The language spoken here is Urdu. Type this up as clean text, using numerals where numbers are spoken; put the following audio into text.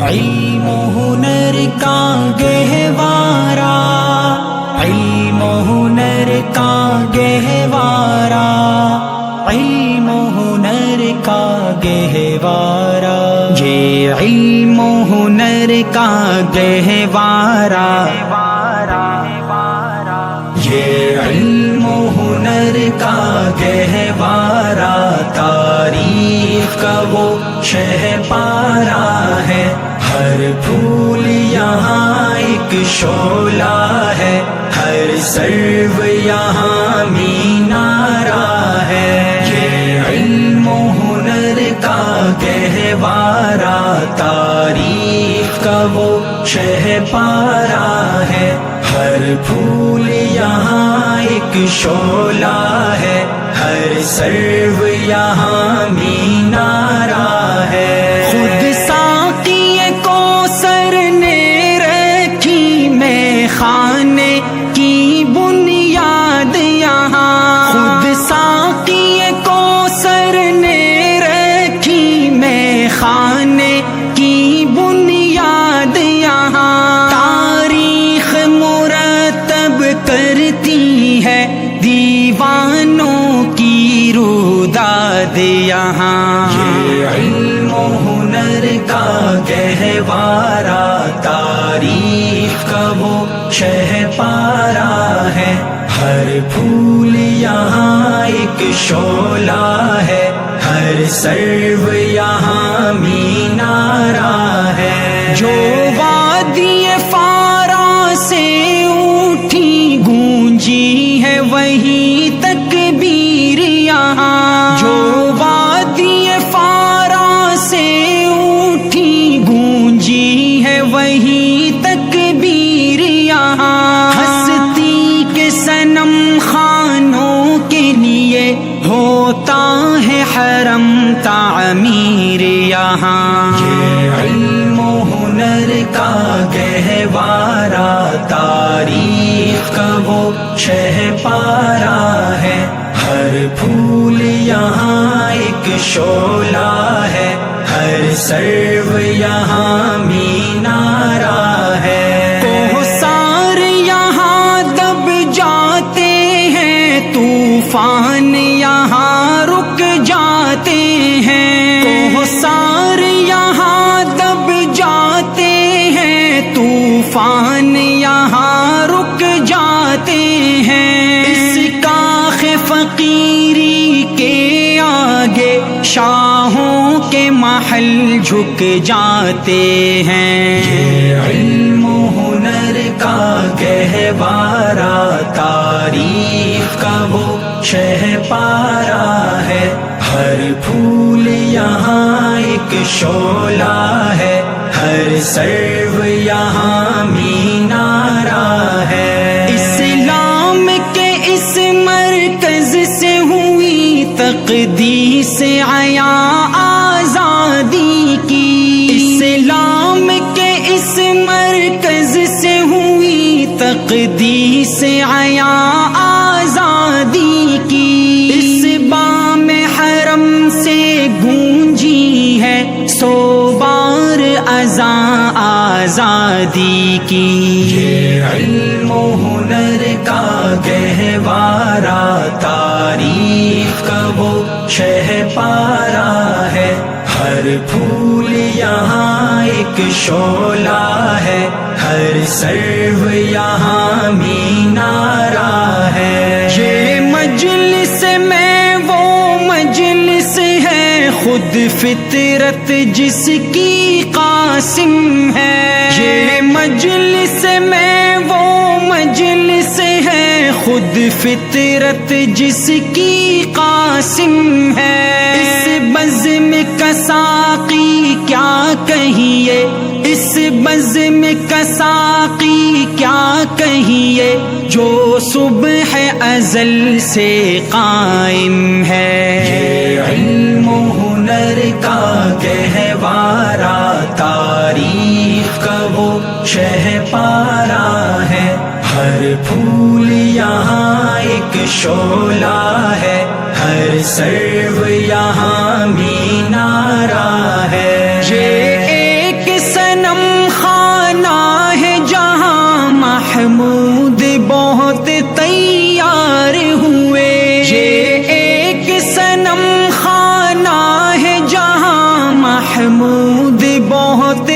علم و ہنر کا گہوارا، علم و ہنر کا گہوارا، علم و ہنر کا گہوارا، یہ علم و ہنر کا گہوارا، یہ علم و ہنر کا گہوارا، تاریخ کا وہ شہ پارا ہے، ہر پھول یہاں ایک شعلہ ہے، ہر سرو یہاں مینارہ ہے، یہ علم و ہنر کا گہوارا، تاریخ کا وہ شہ پارا ہے، ہر پھول یہاں ایک شعلہ ہے، ہر سرو یہاں مینارہ ہے، خود ساقی کوثر نے رکھی میں خانے کی بنیاد یہاں، خود ساقی کوثر نے رکھی میں خانے کی بنیاد یہاں، تاریخ مرتب کرتی ہے دیوانوں کی روداد یہاں، یہ علم و ہنر کا گہوارا، تاریخ کا وہ شہ پارا ہے، ہر پھول یہاں ایک شعلہ ہے، ہر سرو یہاں مینارہ ہے، جو وادی فارا سے اٹھی گونجی ہے وہی تکبیر یہاں، جو وادی فارا سے اٹھی گونجی ہے وہی تکبیر یہاں، ہستی کے صنم خانوں کے لیے ہوتا ہے حرم تعمیر یہاں، یہ علم و ہنر کا گہوارا، تاریخ کا وہ شہ پارا ہے، ہر پھول یہاں ایک شعلہ ہے، ہر سرو یہاں مینارہ ہے، کوثر یہاں دب جاتے ہیں، طوفان یہاں رک جاتے ہیں، کوثر یہاں دب جاتے ہیں، طوفان یہاں رک جاتے ہیں، اس کاخ فقیری کے آگے شاہوں کے محل جھک جاتے ہیں، یہ علم و ہنر کا گہوارا، تاریخ کا وہ شہ پارا ہے، ہر پھول یہاں ایک شعلہ ہے، ہر سرو یہاں مینارہ ہے، اسلام کے اس مرکز سے ہوئی تقدیس عیا آزادی کی، اسلام کے اس مرکز سے ہوئی تقدیس عیا آزادی کی، اس بام حرم سے گونجی ہے سو بار اذاں آزادی کی، یہ علم و ہنر کا گہوارا، تاریخ کا وہ شہ پارا ہے، ہر پھول یہاں ایک شعلہ ہے، ہر سرو یہاں مینارہ ہے، یہ مجلس میں وہ مجلس ہے خود فطرت جس کی قاسم ہے، یہ مجلس میں وہ مجلس ہے خود فطرت جس کی قاسم ہے، اس بزم کا ساقی کیا کہیے، اس بزم کا ساقی کیا کہیے، جو صبح ازل سے قائم ہے، یہ علم و ہنر کا گہوارا، تاریخ کا وہ شہ پارا ہے، ہر پھول یہاں ایک شعلہ ہے، ہر سرو یہاں مینارہ ہے، یہ ایک سن محمود بہت